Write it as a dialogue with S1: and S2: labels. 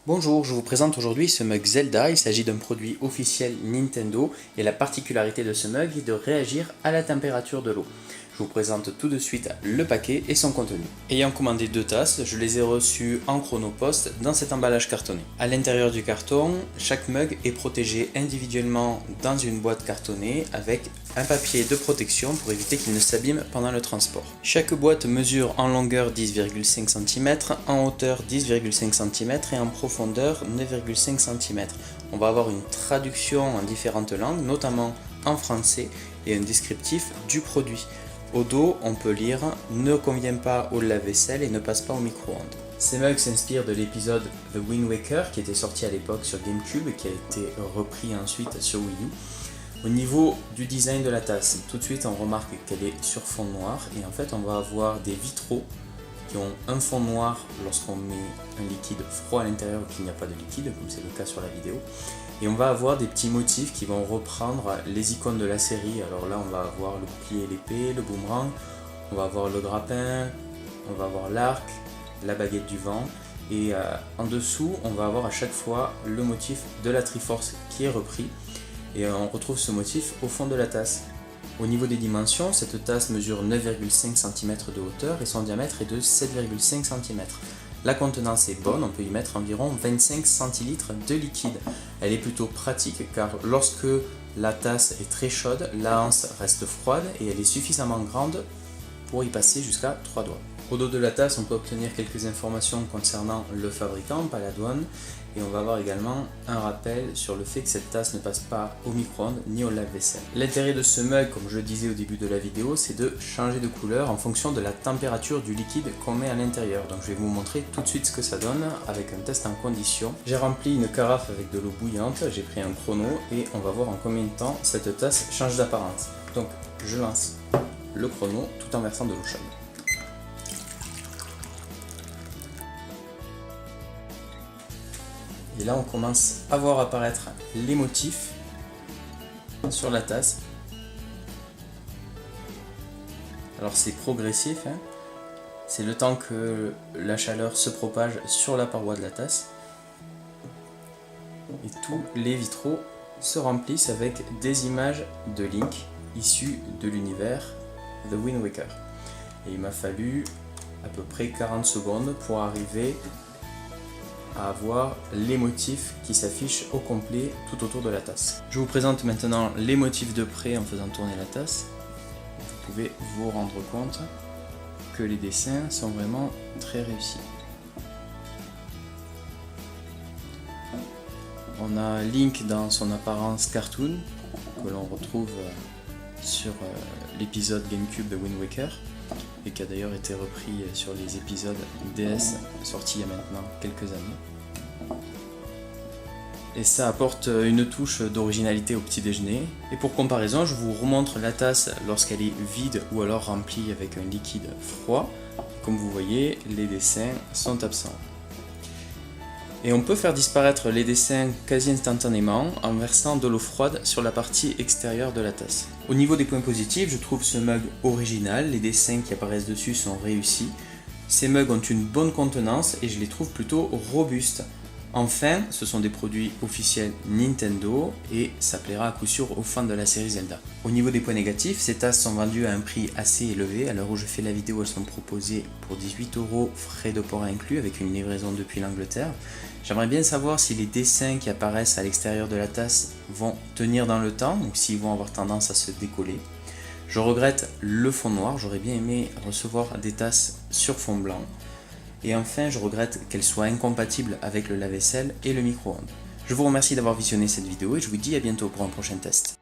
S1: Bonjour, je vous présente aujourd'hui ce mug Zelda. Il s'agit d'un produit officiel Nintendo et la particularité de ce mug est de réagir à la température de l'eau. Je vous présente tout de suite le paquet et son contenu. Ayant commandé 2 tasses, je les ai reçues en chronopost dans cet emballage cartonné. À l'intérieur du carton, chaque mug est protégé individuellement dans une boîte cartonnée avec un papier de protection pour éviter qu'il ne s'abîme pendant le transport. Chaque boîte mesure en longueur 10,5 cm, en hauteur 10,5 cm et en profondeur 9,5 cm. On va avoir une traduction en différentes langues, notamment en français, et un descriptif du produit. Au dos, on peut lire « Ne convient pas au lave-vaisselle et ne passe pas au micro-ondes ». Ces mugs s'inspirent de l'épisode The Wind Waker qui était sorti à l'époque sur GameCube et qui a été repris ensuite sur Wii U. Au niveau du design de la tasse, tout de suite on remarque qu'elle est sur fond noir et en fait on va avoir des vitraux qui ont un fond noir lorsqu'on met un liquide froid à l'intérieur ou qu'il n'y a pas de liquide, comme c'est le cas sur la vidéo. Et on va avoir des petits motifs qui vont reprendre les icônes de la série. Alors là on va avoir le bouclier et l'épée, le boomerang, on va avoir le grappin, on va avoir l'arc, la baguette du vent. Et en dessous on va avoir à chaque fois le motif de la Triforce qui est repris. Et on retrouve ce motif au fond de la tasse. Au niveau des dimensions, cette tasse mesure 9,5 cm de hauteur et son diamètre est de 7,5 cm. La contenance est bonne, on peut y mettre environ 25 centilitres de liquide. Elle est plutôt pratique car lorsque la tasse est très chaude, la anse reste froide et elle est suffisamment grande pour y passer jusqu'à 3 doigts. Au dos de la tasse, on peut obtenir quelques informations concernant le fabricant, pas la douane, et on va avoir également un rappel sur le fait que cette tasse ne passe pas au micro-ondes ni au lave-vaisselle. L'intérêt de ce mug, comme je le disais au début de la vidéo, c'est de changer de couleur en fonction de la température du liquide qu'on met à l'intérieur. Donc je vais vous montrer tout de suite ce que ça donne avec un test en condition. J'ai rempli une carafe avec de l'eau bouillante, j'ai pris un chrono et on va voir en combien de temps cette tasse change d'apparence. Donc je lance le chrono tout en versant de l'eau chaude. Et là on commence à voir apparaître les motifs sur la tasse. Alors c'est progressif, hein. C'est le temps que la chaleur se propage sur la paroi de la tasse. Et tous les vitraux se remplissent avec des images de Link issues de l'univers The Wind Waker. Et il m'a fallu à peu près 40 secondes pour arriver à avoir les motifs qui s'affichent au complet tout autour de la tasse. Je vous présente maintenant les motifs de près en faisant tourner la tasse. Vous pouvez vous rendre compte que les dessins sont vraiment très réussis. On a Link dans son apparence cartoon que l'on retrouve sur l'épisode GameCube de Wind Waker et qui a d'ailleurs été repris sur les épisodes DS sortis il y a maintenant quelques années. Et ça apporte une touche d'originalité au petit déjeuner. Et pour comparaison, je vous remontre la tasse lorsqu'elle est vide ou alors remplie avec un liquide froid. Comme vous voyez, les dessins sont absents. Et on peut faire disparaître les dessins quasi instantanément en versant de l'eau froide sur la partie extérieure de la tasse. Au niveau des points positifs, je trouve ce mug original, les dessins qui apparaissent dessus sont réussis. Ces mugs ont une bonne contenance et je les trouve plutôt robustes. Enfin, ce sont des produits officiels Nintendo et ça plaira à coup sûr aux fans de la série Zelda. Au niveau des points négatifs, ces tasses sont vendues à un prix assez élevé. À l'heure où je fais la vidéo, elles sont proposées pour 18 €, frais de port inclus, avec une livraison depuis l'Angleterre. J'aimerais bien savoir si les dessins qui apparaissent à l'extérieur de la tasse vont tenir dans le temps ou s'ils vont avoir tendance à se décoller. Je regrette le fond noir, j'aurais bien aimé recevoir des tasses sur fond blanc. Et enfin, je regrette qu'elles soient incompatibles avec le lave-vaisselle et le micro-ondes. Je vous remercie d'avoir visionné cette vidéo et je vous dis à bientôt pour un prochain test.